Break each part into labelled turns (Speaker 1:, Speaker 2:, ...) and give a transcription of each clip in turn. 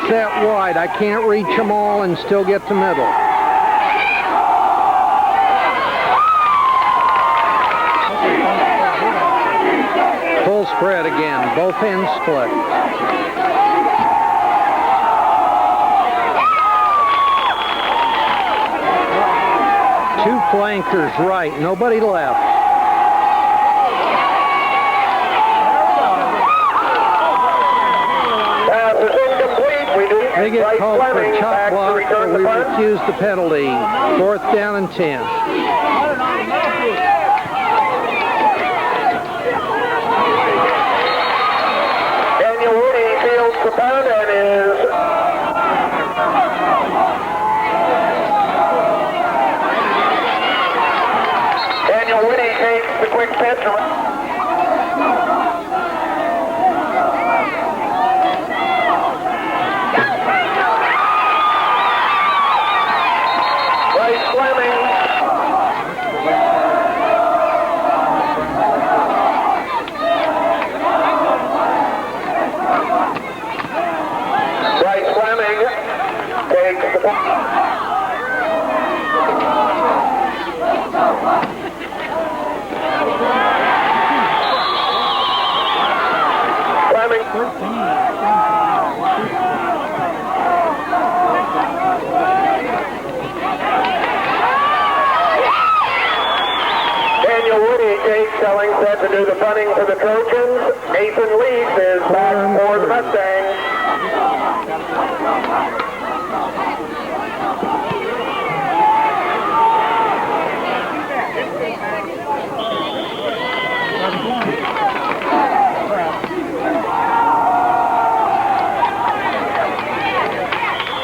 Speaker 1: Set wide. I can't reach them all and still get the middle. Full spread again. Both ends split. Two flankers right. Nobody left. They get called for a chop block, but we refuse the penalty. 4th down and 10.
Speaker 2: Daniel Woody fields the punt and is Daniel Woody takes the quick pitch. Selling set to do the punting for the Trojans. Nathan Leaf is back for the Mustangs.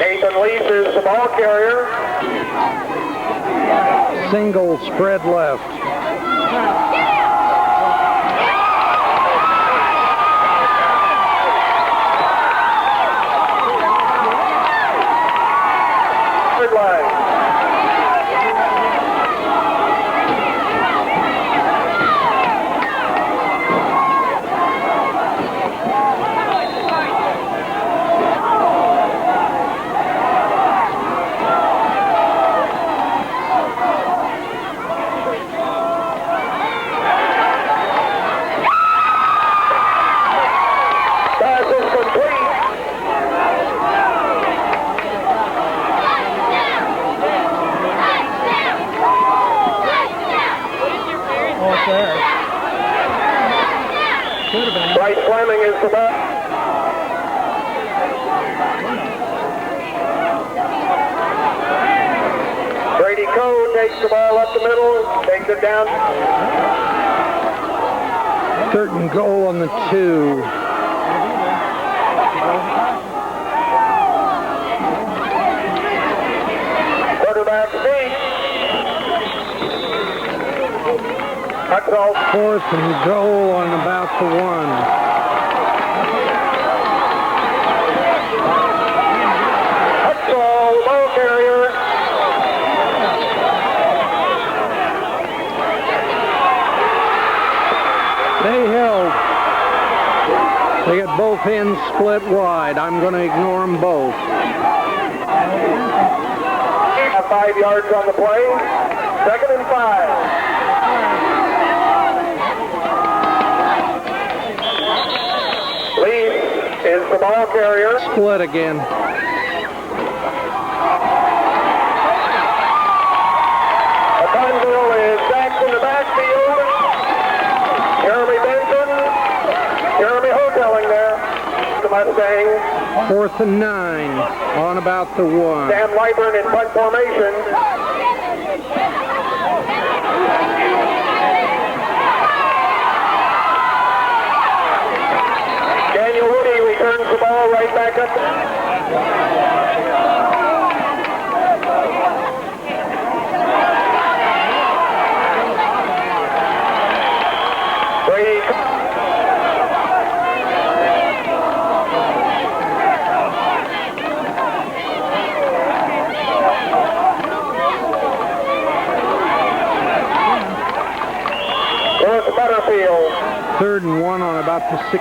Speaker 2: Nathan Leaf is the ball carrier.
Speaker 1: Single spread left.
Speaker 2: Bryce Fleming is the back. Brady Coe takes the ball up the middle, takes it down.
Speaker 1: 3rd and goal on the 2.
Speaker 2: Quarterback speed.
Speaker 1: 4th and goal on about the 1. both ends split wide. I'm going to ignore them both.
Speaker 2: 5 yards on the play. 2nd and 5. Leaf is the ball carrier.
Speaker 1: Split again.
Speaker 2: Conville is back in the backfield. Jeremy Benson. Jeremy Hoteling there. The Mustang.
Speaker 1: 4th and 9 on about the 1.
Speaker 2: Sam Lyburn in punt formation. Daniel Woody returns the ball right back up. Butterfield.
Speaker 1: 3rd and 1 on about the 16.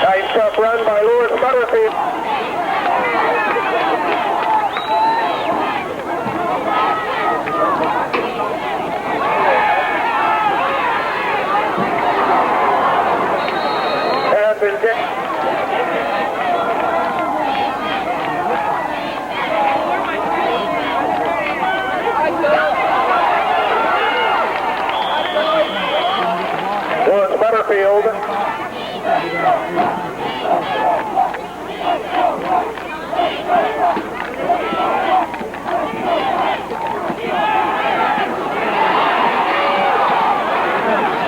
Speaker 2: Nice tough run by Lewis Butterfield. Has been Butterfield.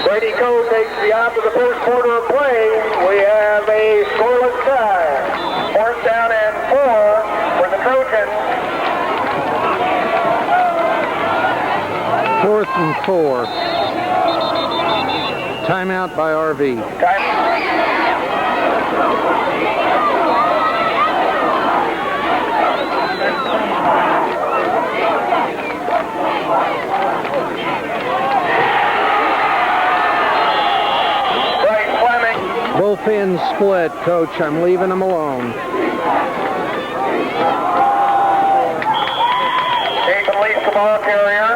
Speaker 2: Brady Coe takes the out of the first quarter of play. We have a scoreless tie. 4th down and 4 for the Trojans.
Speaker 1: 4th and 4. Timeout by RV. Both ends split, Coach. I'm leaving them alone.
Speaker 2: Nathan Leaf, the ball carrier.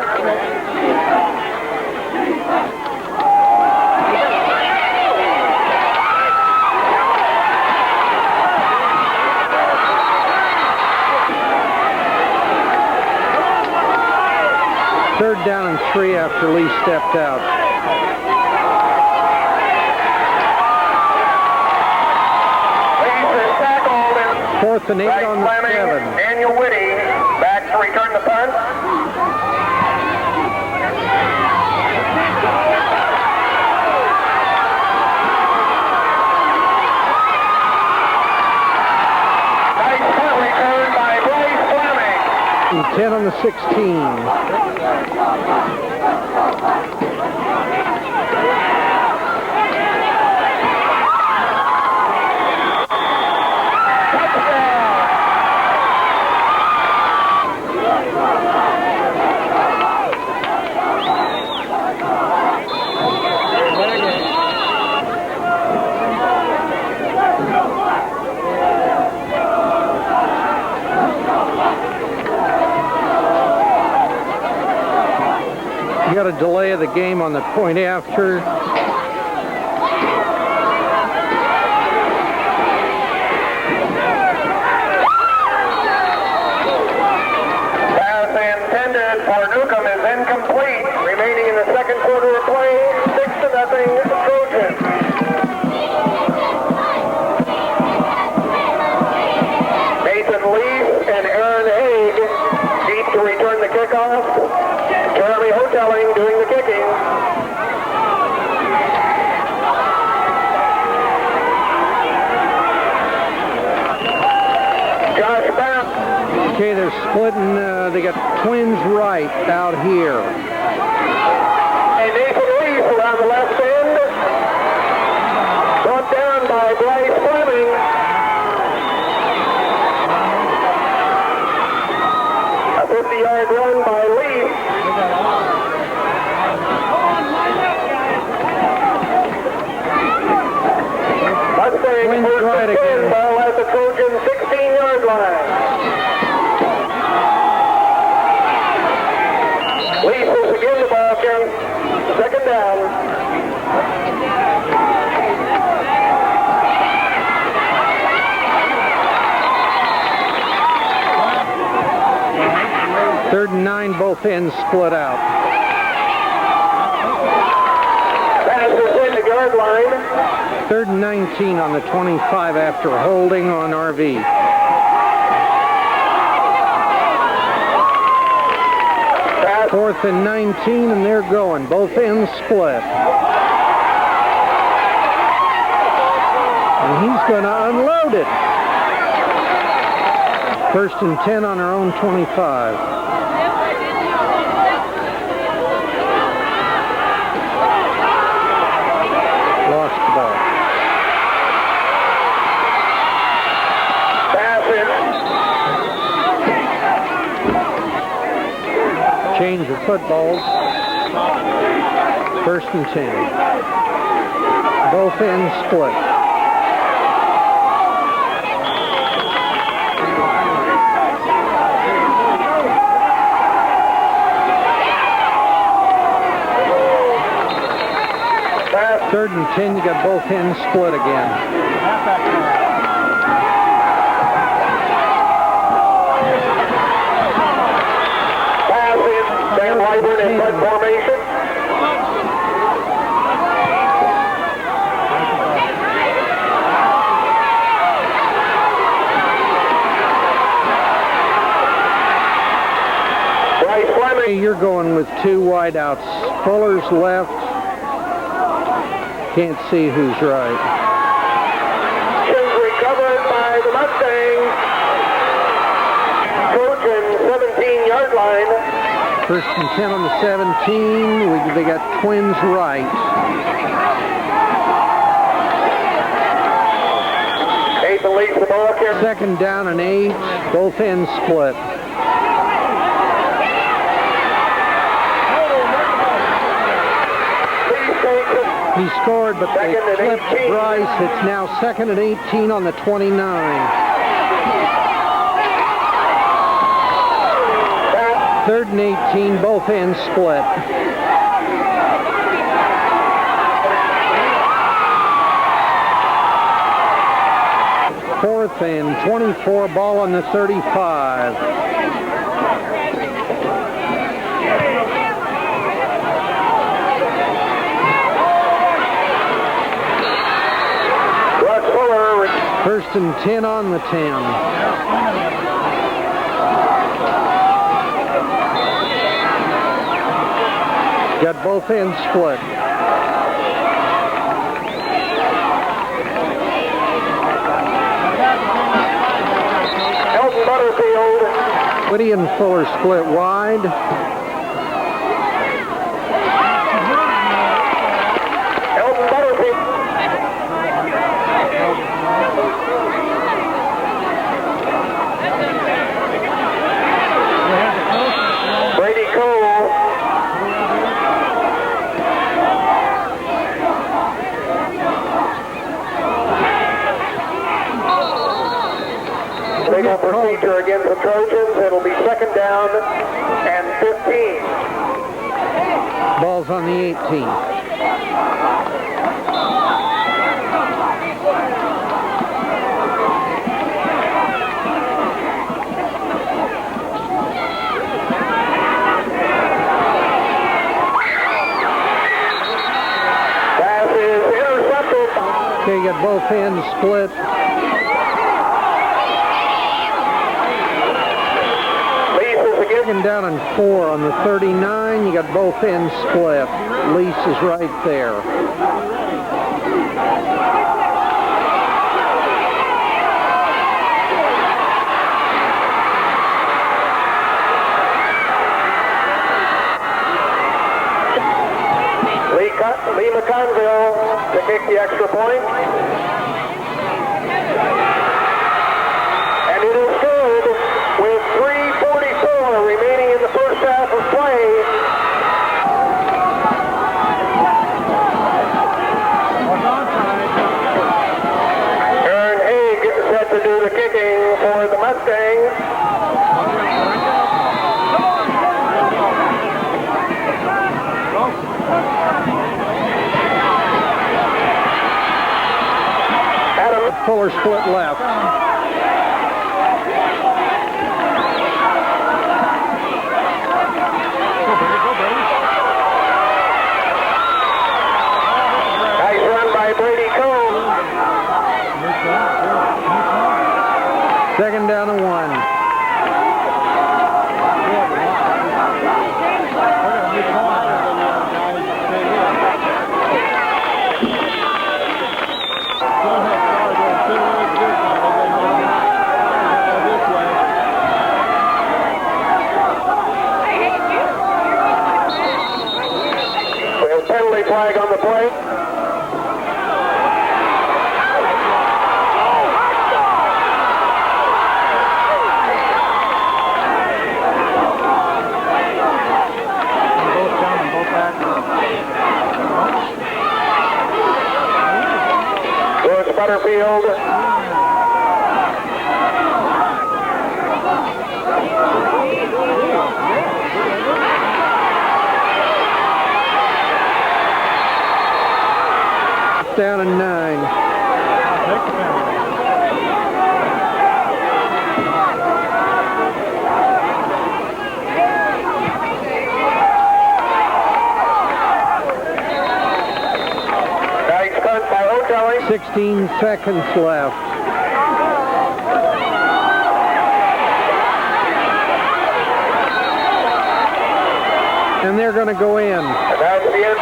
Speaker 1: Third down and 3 after Lee stepped out. Fourth and 8 on the 7.
Speaker 2: Daniel Whitty back to return the punt. Nice punt return by Bryce Fleming.
Speaker 1: And 10 on the 16. You got a delay of the game on the point after.
Speaker 2: Pass intended for Newcomb is incomplete. Remaining in the second quarter of play, 6-0 Trojans. Nathan Leaf and Aaron Haig deep to return the kickoff. Jeremy Hoteling doing the kicking. Josh Bass.
Speaker 1: Okay, they're splitting. They got twins right out here.
Speaker 2: And Nathan Leaf around the left end. Brought down by Bryce Fleming.
Speaker 1: Seems right again.
Speaker 2: Ball at the Trojan 16-yard line. Leases again the ball carry. Second down.
Speaker 1: Third and 9, both ends split out.
Speaker 2: Pass is in the yard line.
Speaker 1: Third and 19 on the 25 after holding on RV.
Speaker 2: Pass.
Speaker 1: Fourth and 19, and they're going. Both ends split. And he's going to unload it. First and 10 on our own 25. Lost the ball.
Speaker 2: Pass it.
Speaker 1: Change of footballs. First and 10. Both ends split. Third and 10, you got both ends split again.
Speaker 2: Pass in. Sam Wyburn in punt formation. Bryce Fleming.
Speaker 1: You're going with two wideouts. Fuller's left. Can't see who's right.
Speaker 2: Is recovered by the Mustangs. Trojan 17-yard line.
Speaker 1: First and 10 on the 17. They got twins right.
Speaker 2: 8 to lead the ball carrier.
Speaker 1: Second down and 8. Both ends split. He scored, but they clipped Bryce. It's now second and 18 on the 29. Third and 18, both ends split. Fourth and 24, ball on the 35. First and 10 on the 10. Got both ends split.
Speaker 2: Elton Butterfield.
Speaker 1: Whitty and Fuller split wide.
Speaker 2: Elton Butterfield. Brady Cole. Legal procedure against the Trojans. It'll be second down and 15.
Speaker 1: Ball's on the 18.
Speaker 2: Pass is intercepted.
Speaker 1: Okay, you got both ends split. Second down and 4 on the 39. You got both ends split. Lease is right there.
Speaker 2: Lee McConville to kick the extra point. And it is good with 3:44 remaining in the first half of play.
Speaker 1: Fuller split left.
Speaker 2: Nice run by Brady Cone.
Speaker 1: Second down and 1.
Speaker 2: Penalty flag on the play.
Speaker 3: Both down and both back.
Speaker 2: Lewis Butterfield.
Speaker 1: Down and 9.
Speaker 2: Nice punt by Otelli.
Speaker 1: 16 seconds left. And they're going to go in.
Speaker 2: And that's the end.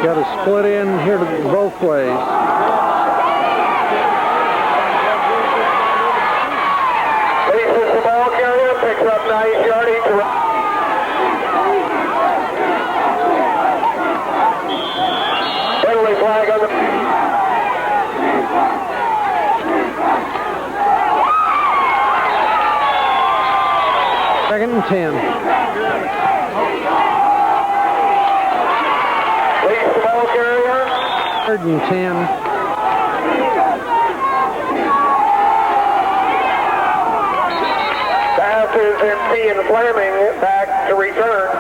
Speaker 1: Got to split in here to both ways.
Speaker 2: Faces the ball carrier, picks up nice yardage. Penalty flag on the...
Speaker 1: Second and 10.
Speaker 2: Leads the ball carrier.
Speaker 1: Third and 10.
Speaker 2: Passes MP and Fleming back to return.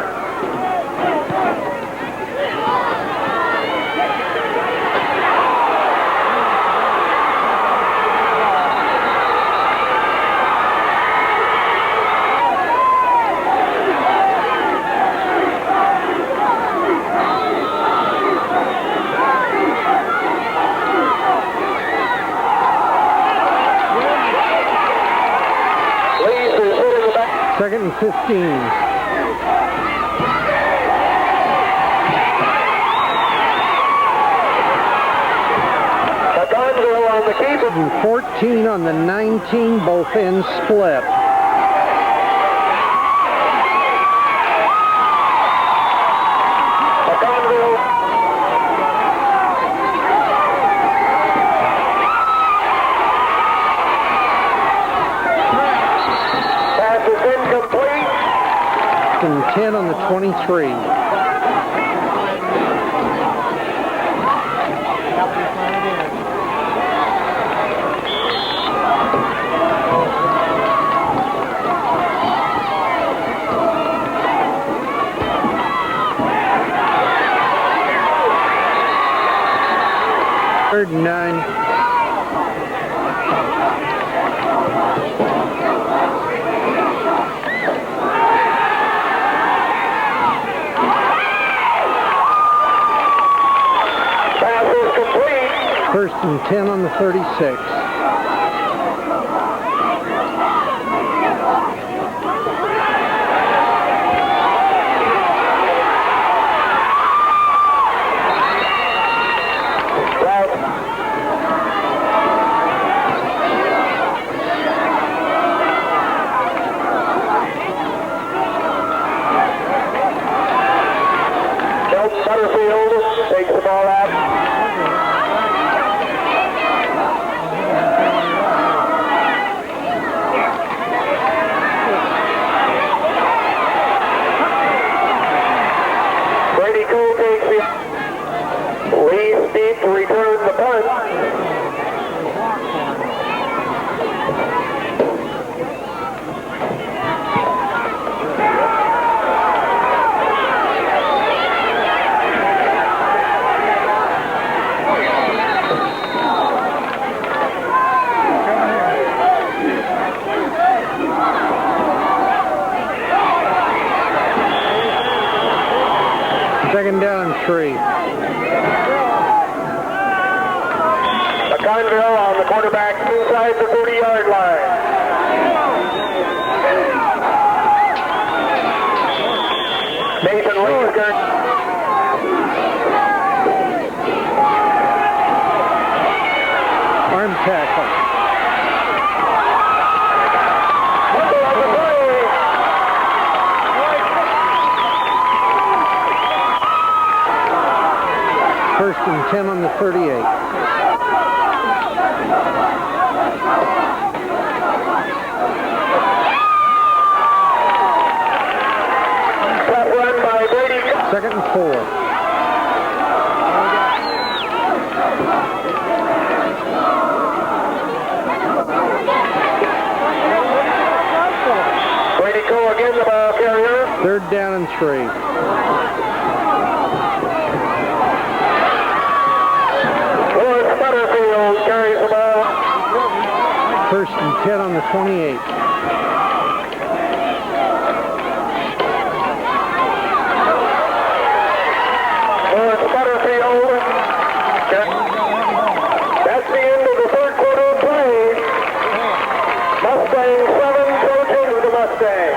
Speaker 1: Second and 15.
Speaker 2: On the keeper.
Speaker 1: And 14 on the 19, both ends split.
Speaker 2: Pass is incomplete.
Speaker 1: And 10 on the 23. Third and 9. First and 10 on the 36.
Speaker 2: Lee Speed to return the punt.
Speaker 1: Second down and 3.
Speaker 2: McConville on the quarterback inside the 30-yard line. Nathan Linger.
Speaker 1: Arm tackle.
Speaker 2: Fumble on the play.
Speaker 1: First and 10 on the 38.
Speaker 2: Tough run by Brady.
Speaker 1: Second and 4.
Speaker 2: Brady Cole again, the ball carrier.
Speaker 1: Third down and 3.
Speaker 2: Lawrence Butterfield carries the ball.
Speaker 1: First and 10 on the 28.
Speaker 2: Lawrence Butterfield. That's the end of the third quarter of play. Mustang 7, Trojan with the Mustang.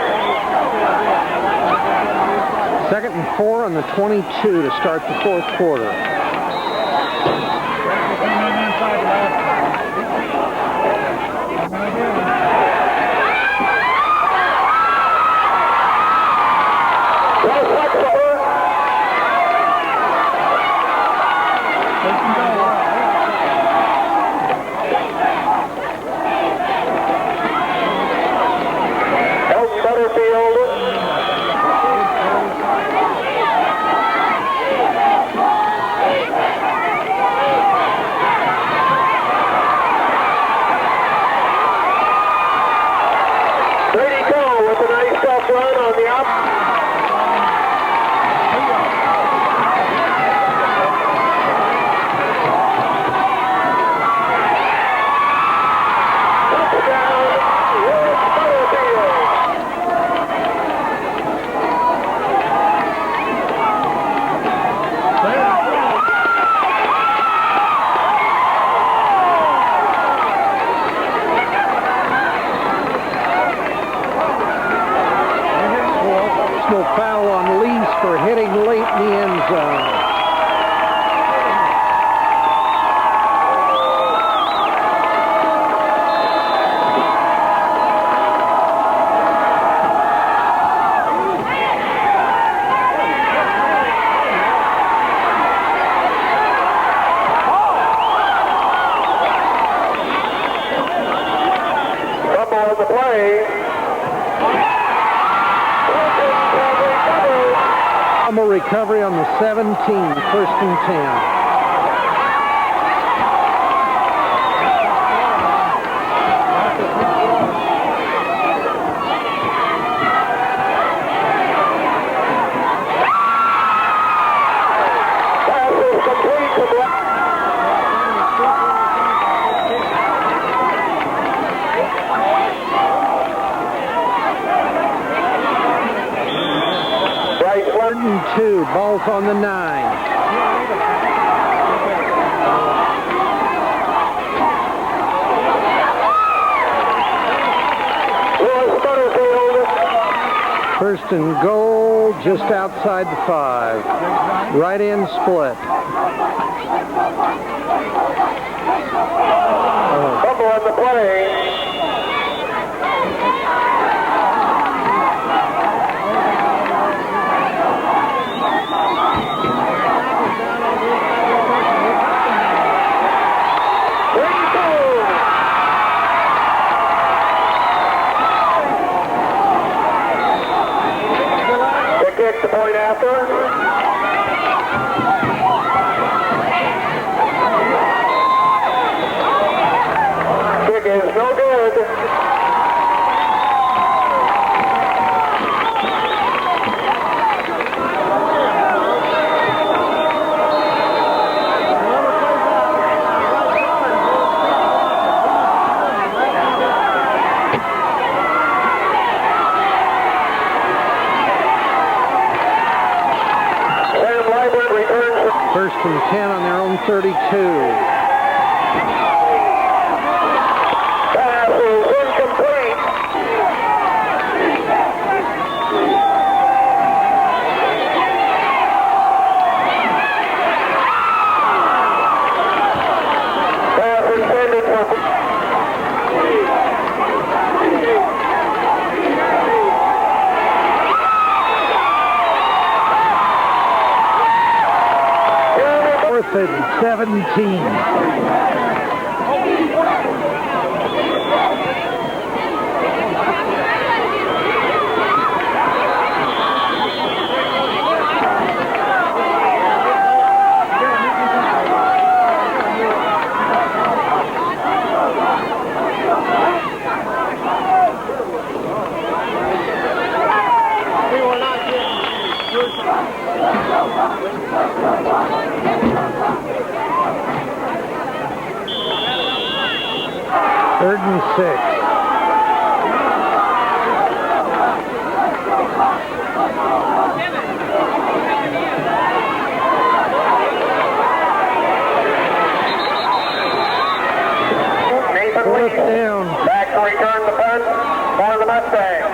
Speaker 1: Second and 4 on the 22 to start the fourth quarter.
Speaker 2: Well flexible. Elton Butterfield. Brady Cole with a nice tough run on the up. Touchdown, Lawrence Butterfield.
Speaker 1: No foul on Lease for hitting late in the end zone.
Speaker 2: Fumble on the play.
Speaker 1: A recovery on the 17, first and 10.
Speaker 2: Pass is complete to Black. Bryce
Speaker 1: Third
Speaker 2: Lund.
Speaker 1: and 2, ball's on the 9.
Speaker 2: Lawrence Butterfield.
Speaker 1: First and goal, just outside the 5. Right end split.
Speaker 2: Fumble on the play. Brady Cole. The kick, the point after.
Speaker 1: and 10 on their own 32.
Speaker 2: Pass is incomplete. Pass intended for...
Speaker 1: Fourth and 17. Third and 6. Fourth down.
Speaker 2: Back to return the punt for the Mustangs.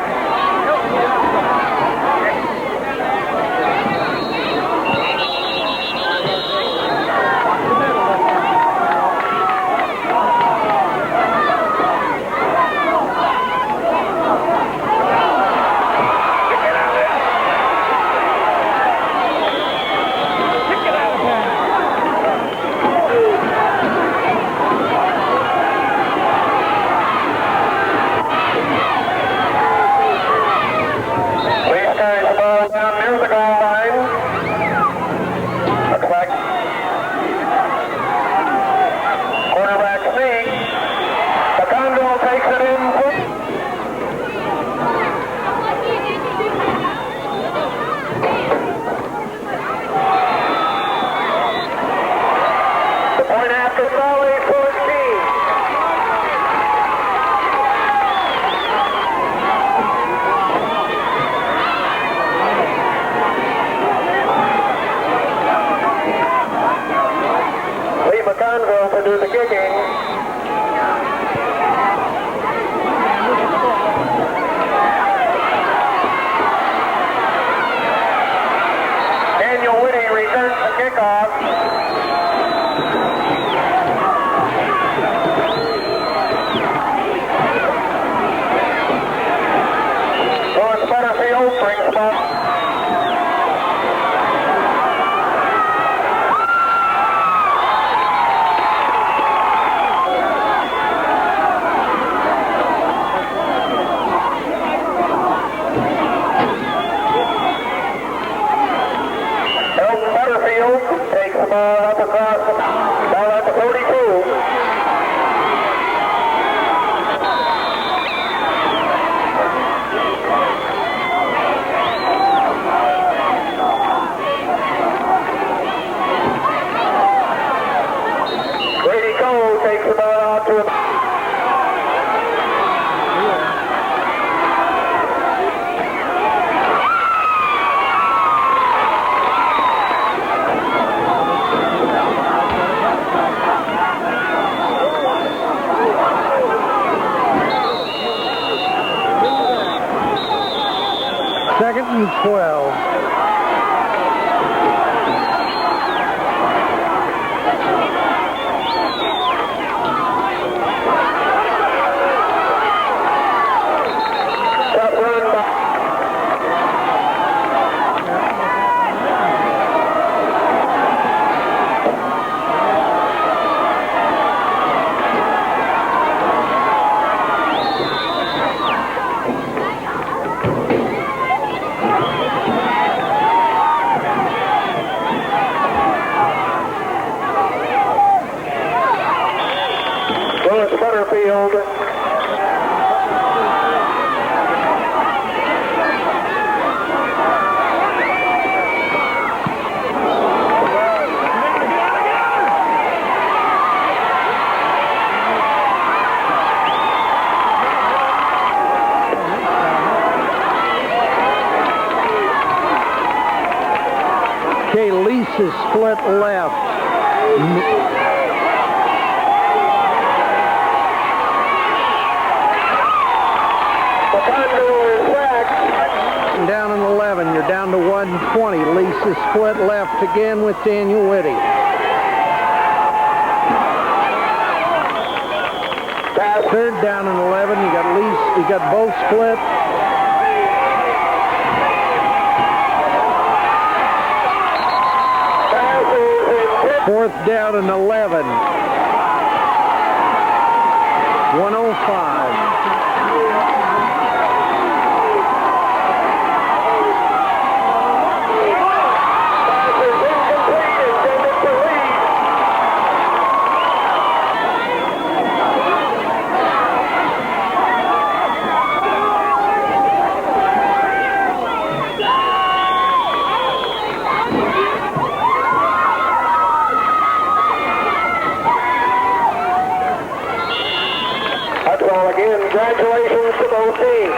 Speaker 2: McConville to do the kicking. Daniel Whitty returns the kickoff. Lewis Butterfield brings them up. Takes the ball up across the ball at the 42. Brady Cole takes the ball out to a...
Speaker 1: Second and 12.
Speaker 2: Tough run by... Lewis Butterfield.
Speaker 1: Okay, Lease is split left. Down in 11, you're down to 120. Lease is split left again with Daniel Whitty. Third down and 11, you got Lease, you got both split. Fourth down and 11. 105.
Speaker 2: Again, congratulations to both teams.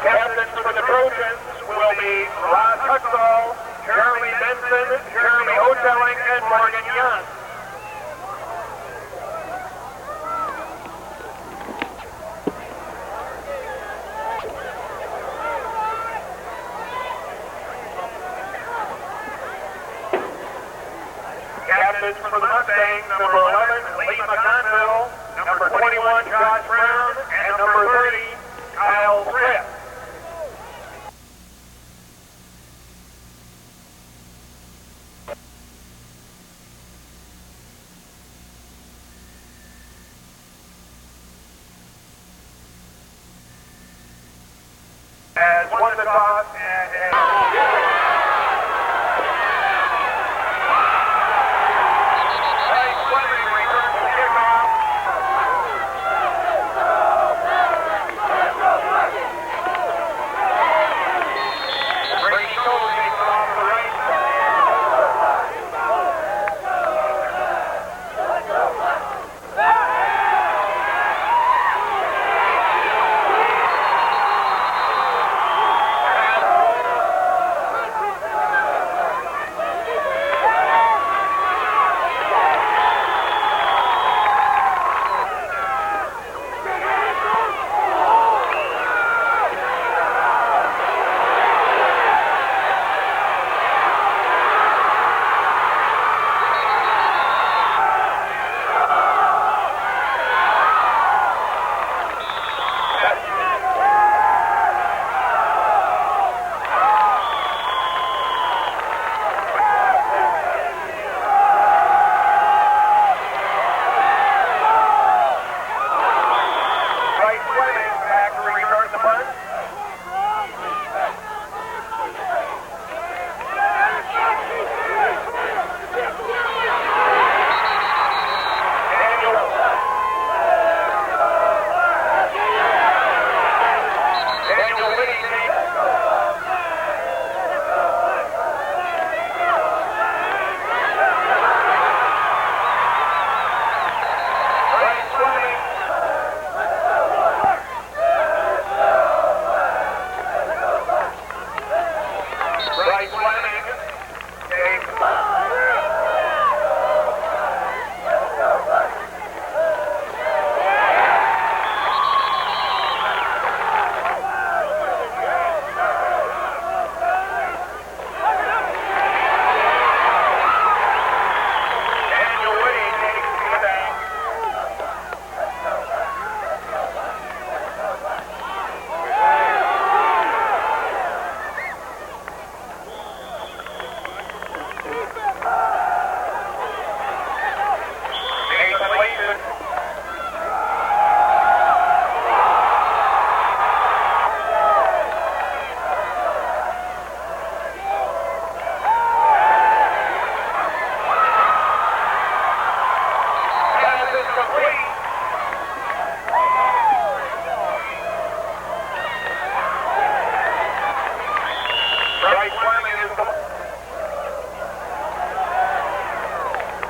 Speaker 2: Captains for the Trojans will be Ross Huxall, Jeremy Benson, Jeremy Otelling, and Morgan Young. Captains for the Mustangs, number 11, Lee McConville, number 21, Josh Brown, and number 30, Kyle Fripp. As one to toss and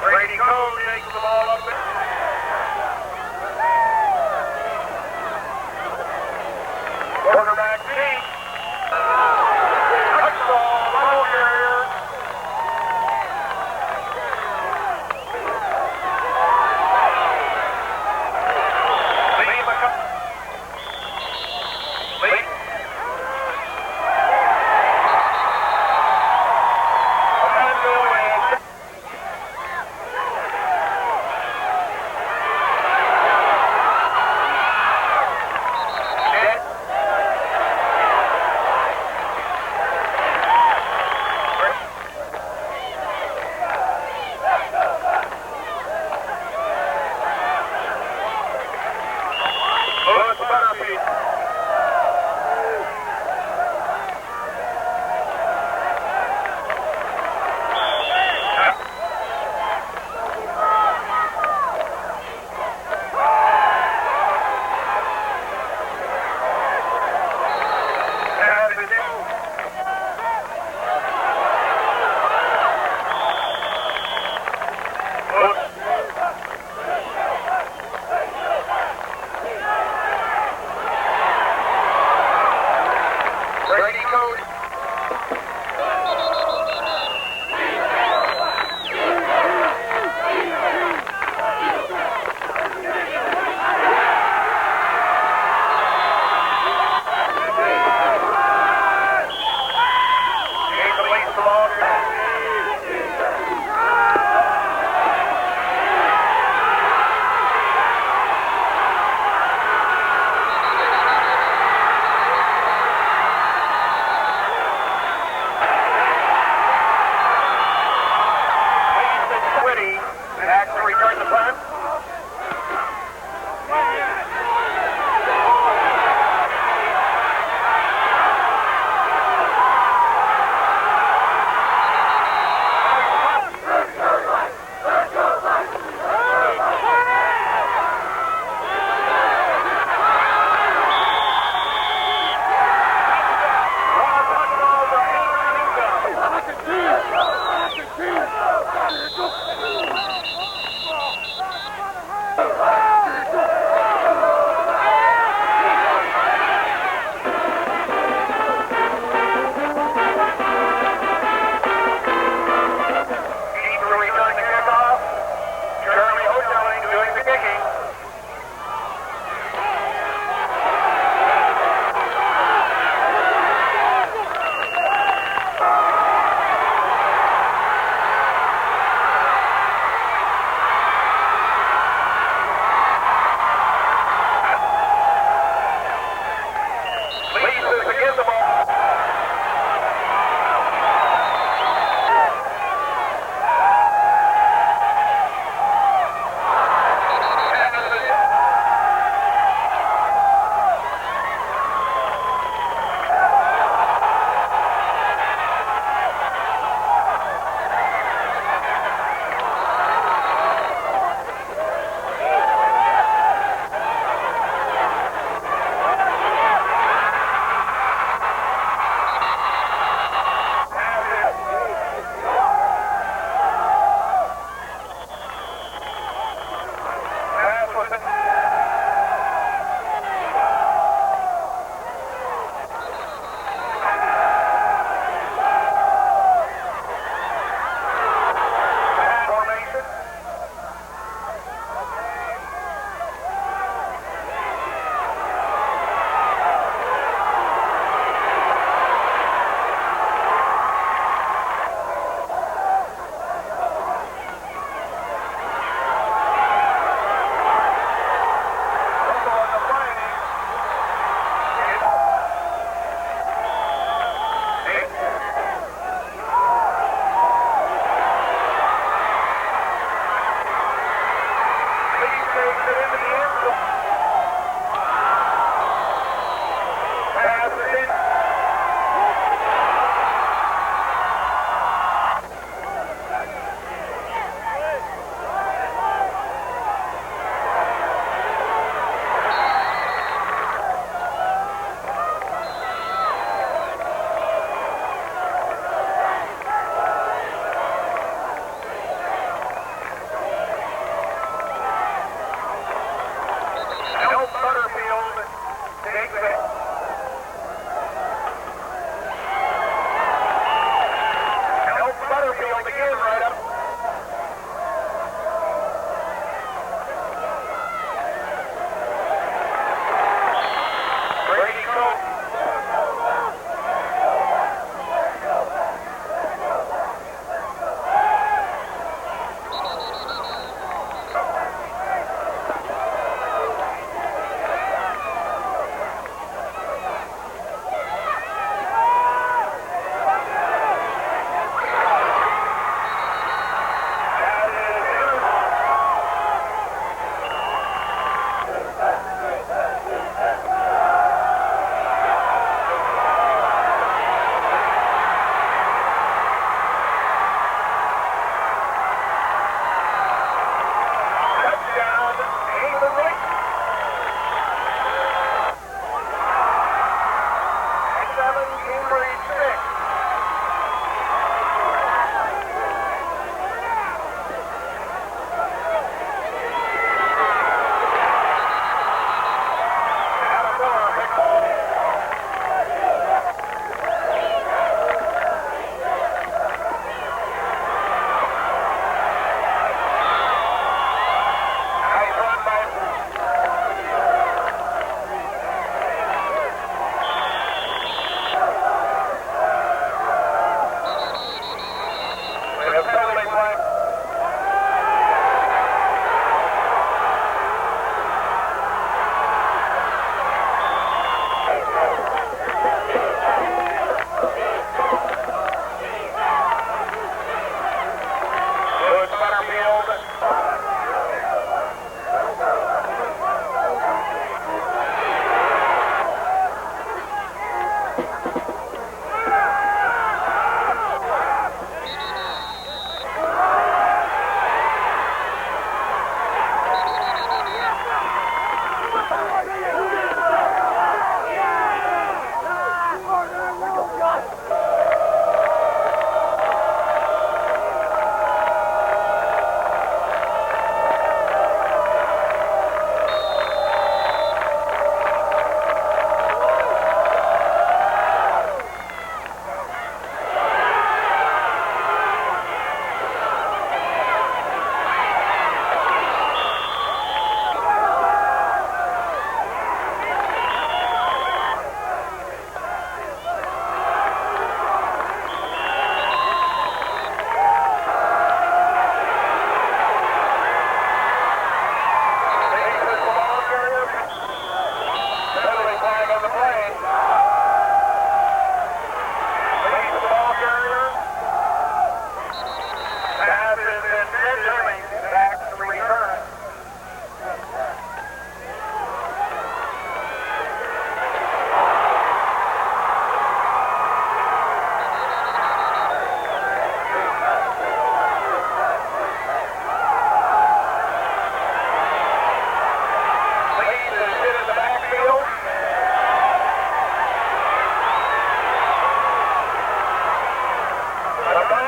Speaker 2: Brady Cole takes the ball up. Quarterback deep. Touchball, ball carrier. Lee. Brady Code. Back to return the punt.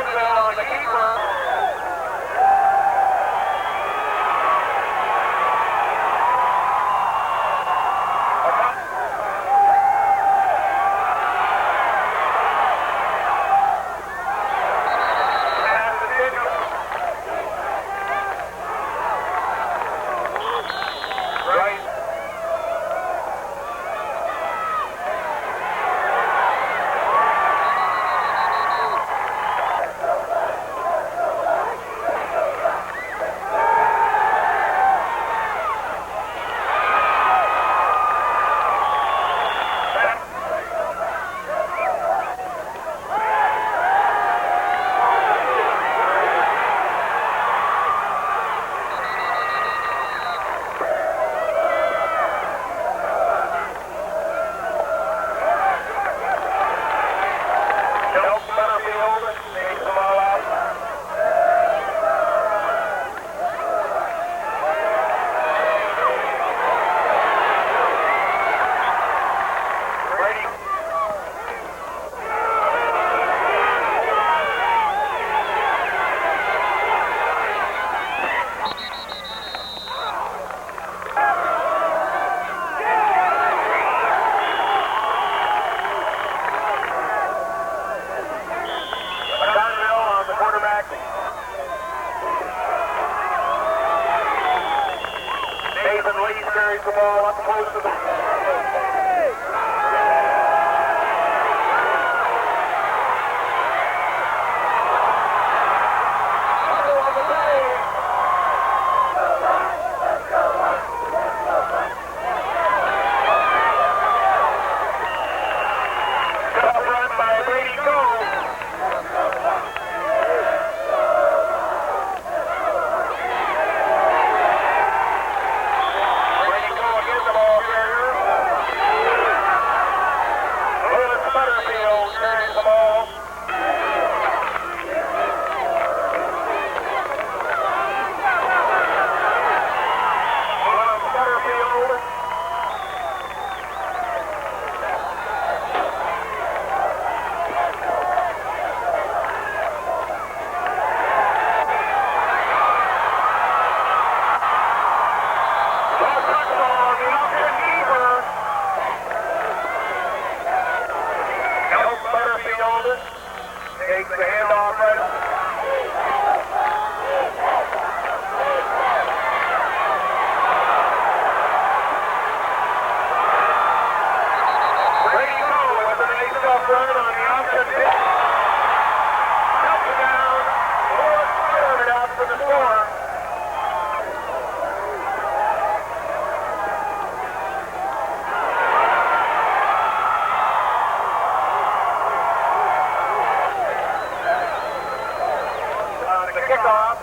Speaker 2: Gardnerville on the keeper. Nathan Lee carries the ball up close to the... Takes the handoff right up. Brady Cole with a nice tough run on the option pitch. Touchdown. Lewis fired out for the score. Kickoff.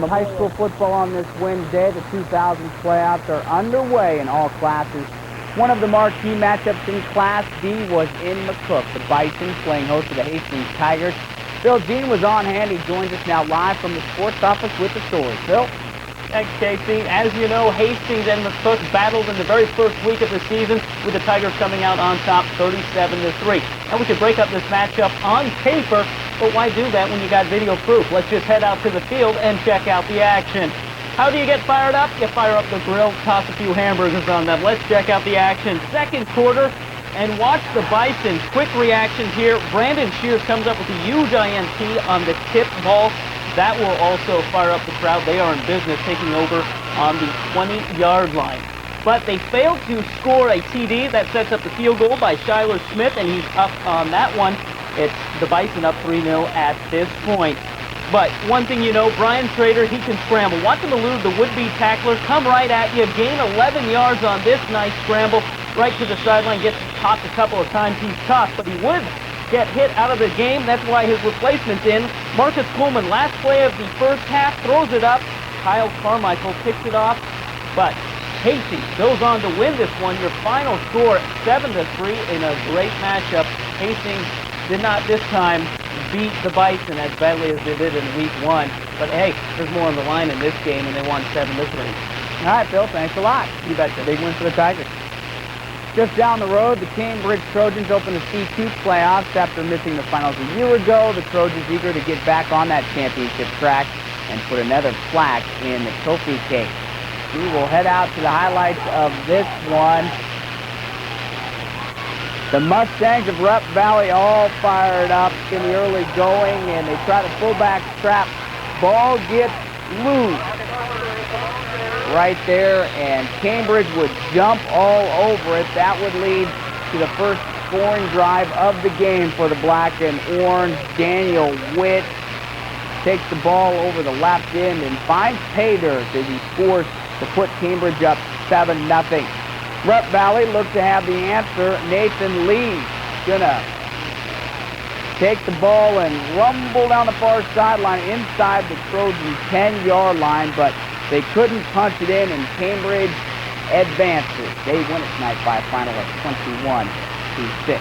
Speaker 3: of high school football on this Wednesday. The 2000 playoffs are underway in all classes. One of the marquee matchups in Class D was in McCook. The Bison playing host to the Hastings Tigers. Phil Jean was on hand. He joins us now live from the sports office with the story. Phil?
Speaker 4: Thanks, Casey. As you know, Hastings and McCook battled in the very first week of the season, with the Tigers coming out on top 37-3. And we could break up this matchup on paper, but why do that when you got video proof? Let's just head out to the field and check out the action. How do you get fired up? You fire up the grill, toss a few hamburgers on them. Let's check out the action. Second quarter, and watch the Bison. Quick reaction here. Brandon Shears comes up with a huge INT on the tip ball. That will also fire up the crowd. They are in business, taking over on the 20-yard line. But they failed to score a TD. That sets up the field goal by Shyler Smith, and he's up on that one. It's the Bison up 3-0 at this point. But one thing you know, Brian Schrader, he can scramble. Watch him elude the would-be tackler, come right at you, gain 11 yards on this nice scramble, right to the sideline, gets topped a couple of times. He's tough, but he would get hit out of the game. That's why his replacement's in. Marcus Coleman, last play of the first half, throws it up. Kyle Carmichael picks it off, but Hastings goes on to win this one. Your final score, 7-3 in a great matchup. Hastings did not this time beat the Bison as badly as they did in week 1. But hey, there's more on the line in this game, and they won 7-3.
Speaker 3: All right, Phil, thanks a lot.
Speaker 4: You betcha.
Speaker 3: Big win for the Tigers. Just down the road, the Cambridge Trojans open the C2 playoffs after missing the finals a year ago. The Trojans eager to get back on that championship track and put another plaque in the trophy case. We will head out to the highlights of this one. The Mustangs of Rupp Valley all fired up in the early going, and they try to pull back trap. Ball gets loose right there, and Cambridge would jump all over it. That would lead to the first scoring drive of the game for the black and orange. Daniel Witt takes the ball over the left end and finds pay dirt as he scores to put Cambridge up 7-0. Rupp Valley looks to have the answer. Nathan Lee gonna take the ball and rumble down the far sideline inside the Trojan 10-yard line, but they couldn't punch it in, and Cambridge advances. They win it tonight by a final of 21-6.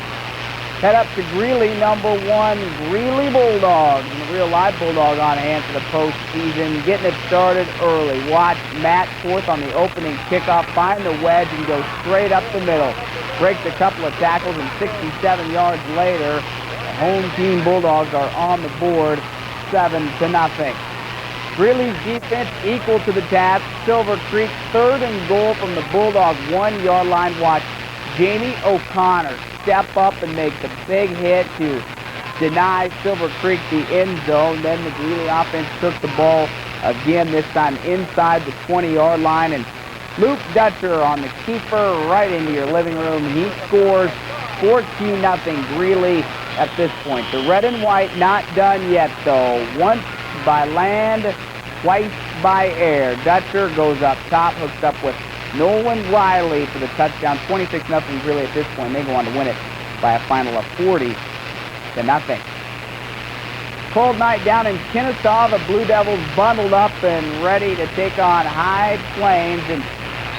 Speaker 3: Head up to Greeley, number 1, Greeley Bulldogs. And the real live Bulldog on hand for the postseason, getting it started early. Watch Matt Forth on the opening kickoff, find the wedge and go straight up the middle. Breaks a couple of tackles, and 67 yards later, the home team Bulldogs are on the board, 7-0. Greeley's defense equal to the task. Silver Creek 3rd and goal from the Bulldog 1-yard line. Watch Jamie O'Connor step up and make the big hit to deny Silver Creek the end zone. Then the Greeley offense took the ball again, this time inside the 20-yard line, and Luke Dutcher on the keeper right into your living room. He scores 14-0 Greeley at this point. The red and white not done yet, though. Once by land, twice by air. Dutcher goes up top, hooks up with Nolan Riley for the touchdown. 26-0 Greeley at this point. They go on to win it by a final of 40-0. Cold night down in Kennesaw. The Blue Devils bundled up and ready to take on High Plains, and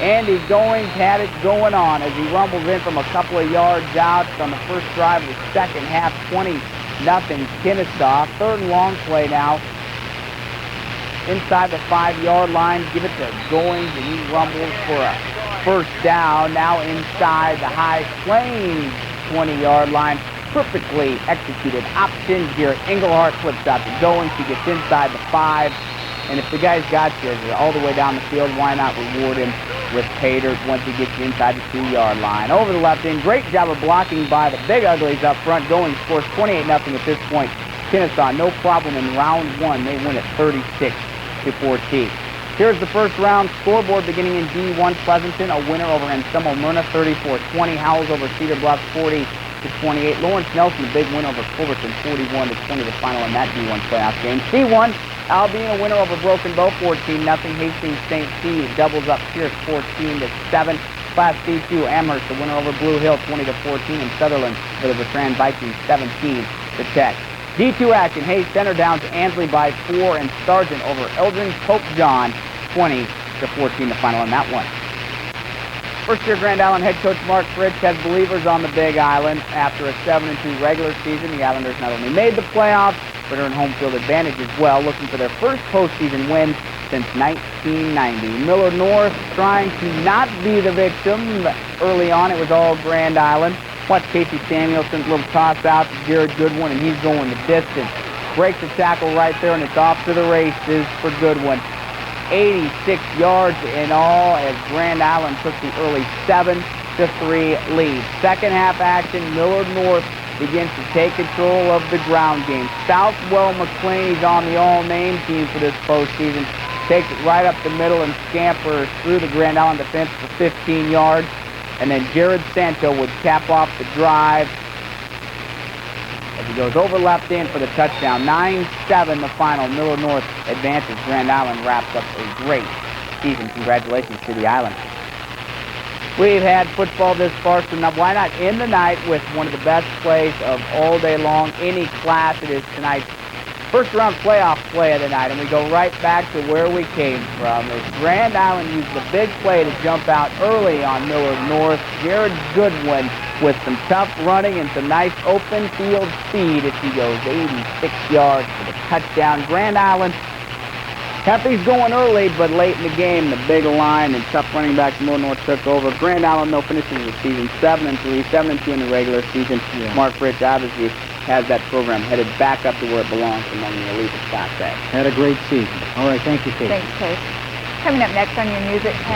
Speaker 3: Andy Goings had it going on as he rumbles in from a couple of yards out on the first drive of the second half. 20-0 Kennesaw. 3rd and long play now. Inside the 5-yard line, give it to Goings, and he rumbles for a first down. Now inside the High Plains 20-yard line. Perfectly executed option here. Englehart flips out to Goings. He gets inside the 5. And if the guy's got you all the way down the field, why not reward him with pay dirt once he gets you inside the 2-yard line? Over the left end, great job of blocking by the Big Uglies up front. Goings scores 28-0 at this point. Kennesaw, no problem in round 1. They win it 36-14. Here's the first round scoreboard beginning in D1. Pleasanton, a winner over Anselmo Myrna, 34-20. Howells over Cedar Bluff, 40-28. Lawrence Nelson, a big win over Culverton, 41-20, the final in that D1 playoff game. C1, Albion, a winner over Broken Bow, 14-0. Hastings St. Steve doubles up Pierce, 14-7. Class C2, Amherst, a winner over Blue Hill, 20-14. And Sutherland, for the Bertrand Vikings, 17-10. D2 action, Hayes Center down to Ansley by 4, and Sargent over Eldring Pope John, 20-14 the final on that one. First-year Grand Island head coach Mark Fritz has believers on the Big Island. After a 7-2 regular season, the Islanders not only made the playoffs, but earned home field advantage as well, looking for their first postseason win since 1990. Miller North trying to not be the victim. Early on, it was all Grand Island. Watch Casey Samuelson's little toss out to Jared Goodwin, and he's going the distance. Breaks the tackle right there, and it's off to the races for Goodwin. 86 yards in all as Grand Island took the early 7-3 lead. Second half action, Miller North begins to take control of the ground game. Southwell McLean, he's on the all-name team for this postseason. Takes it right up the middle and scampers through the Grand Island defense for 15 yards. And then Jared Santo would cap off the drive as he goes over left in for the touchdown. 9-7 the final. Miller North advances. Grand Island wraps up a great season. Congratulations to the Islanders. We've had football this far, so now why not end the night with one of the best plays of all day long, any class. It is tonight's first-round playoff play of the night, and we go right back to where we came from. As Grand Island used the big play to jump out early on Miller North. Jared Goodwin with some tough running and some nice open field speed as he goes 86 yards for the touchdown. Grand Island kept these going early, but late in the game, the big line and tough running back Miller North took over. Grand Island, though, finishing the season 7-3, 7-2 in the regular season. Yeah. Mark Fritz obviously has that program headed back up to where it belongs among the elite of Class A.
Speaker 1: Had a great season. All right, thank you, Kate.
Speaker 5: Thanks, Coach. Coming up next on your news at 10.